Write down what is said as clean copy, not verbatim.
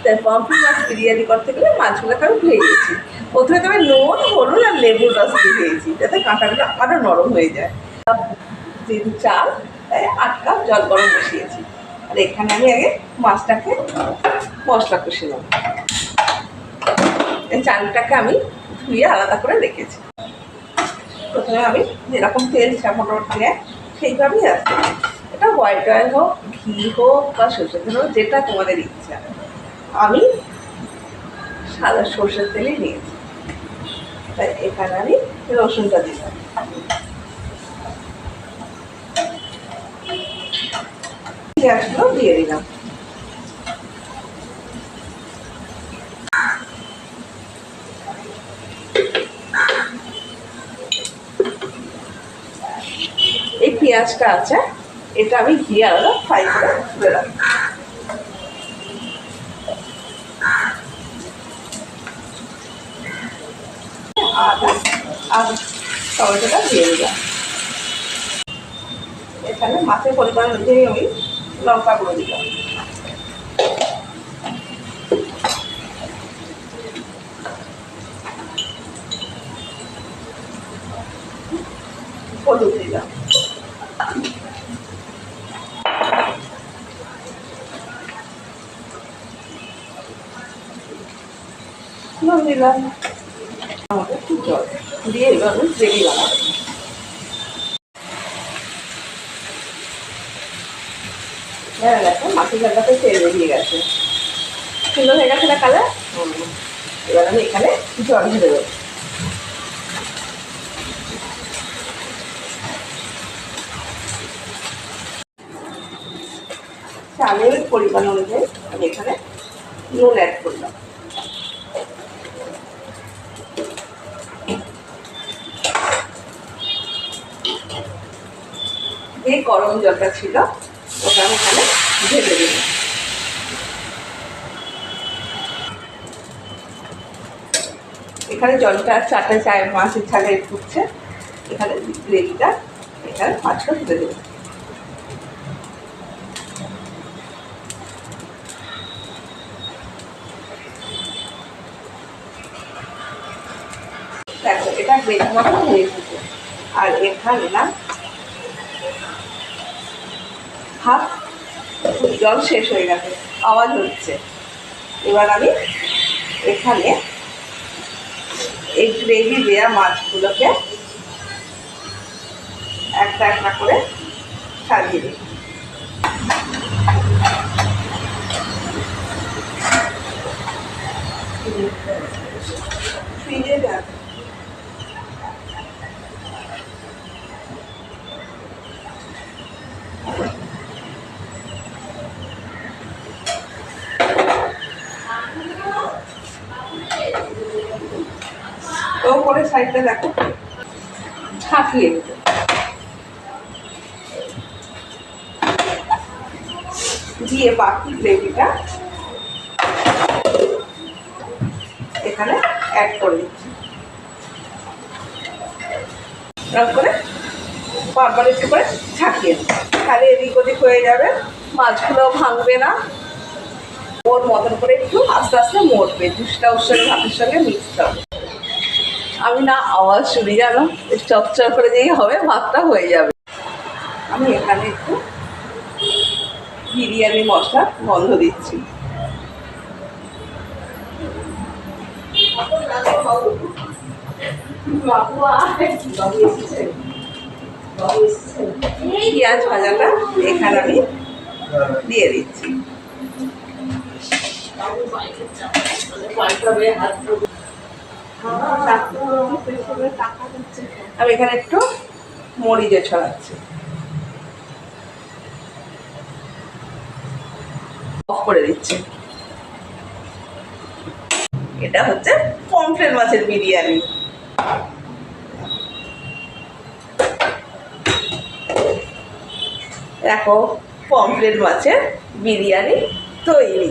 তাই পমফ্রেট মাছ বিরিয়ানি করতে গেলে মাছগুলোকে আমি ধুয়ে দিয়েছি। প্রথমে তবে নুন, হলুদ আর লেবুর রস দিয়ে দিয়েছি, যাতে কাঁটাগুলো আরও নরম হয়ে যায়। যেহেতু চাল, তাই 8 কাপ জল গরম বসিয়েছি। আর এখানে আমি আগে মাছটাকে মশলা কষে নেব। এই চালটাকে আমি ধুয়ে আলাদা করে রেখেছি। প্রথমে আমি যেরকম তেল চাপানো দিয়ে সেইভাবেই আসতে, এটা হোয়াইট অয়েল হোক, ঘি হোক বা সরষের তেল হোক, যেটা তোমাদের ইচ্ছা। আমি সাদা সরষের তেলই নিয়েছি। তাই এখানে আমি রসুনটা দিলাম। পেঁয়াজগুলো দিয়ে দিলাম। এই পেঁয়াজটা আছে, এটা আমি ঘি আলাদা ফ্রাই করে তুলে রাখবো। আদা আর টমেটোটা দিয়ে দিলাম। এখানে মাছের পরিমাণ অনুযায়ী আমি লঙ্কা গুঁড়ো দিলাম। হলুদ দিলাম। নুন দিলাম। আমাকে একটু জল দিয়ে এবার আমি গ্রেভি বানাবো। দেখো মাছের জায়গাতে তেল বেরিয়ে গেছে, সুন্দর হয়ে গেছে না কালার। এবার আমি এখানে জল ঢেলে দেবো। চালের পরিমাণ অনুযায়ী আমি এখানে নুন অ্যাড করলাম। যে গরম জলটা ছিল ওটা আমি এখানে ঢেলে দিলাম। এখানে জলটা চায় মাছের ছালে ফুটছে। এখানে গ্রেভিটা এখানে মাছটা তুলে দেবো। দেখো এটা গ্রেভি মতো হয়ে গেছে। আর এখানে না হাফ জল শেষ হয়ে গেছে, আওয়াজ হচ্ছে। এবার আমি এখানে এই গ্রেভি দেওয়া মাছগুলোকে একটা একটা করে সাজিয়ে দিই। ফ্রিজে দেখ তো করে সাইডটা দেখো ছাঁকিয়ে দেবো। দিয়ে বাকি গ্রেভিটা এখানে অ্যাড করে দিচ্ছি। করে বারবার একটু করে ছাঁকিয়ে দিই, তাহলে এদিক ওদিক হয়ে যাবে, মাছগুলো ভাঙবে না। ওর মতন করে একটু আস্তে আস্তে মরবে, জুসটা ওর সঙ্গে ভাতের সঙ্গে মিক্সড হবে। আমি না আওয়াজ শুনি জানো, চপচপ করে যেই হবে ভাতটা হয়ে যাবে। আমি এখানে একটু বিরিয়ানি মশলা গন্ধ দিচ্ছি। পেঁয়াজ ভাজাটা এখানে আমি দিয়ে দিচ্ছি। আমি এখানে একটু মরিচে ছড়াচ্ছি। অফ করে দিচ্ছি। এটা হচ্ছে পমফ্রেট মাছের বিরিয়ানি। দেখো পমফ্রেট মাছের বিরিয়ানি তৈরি।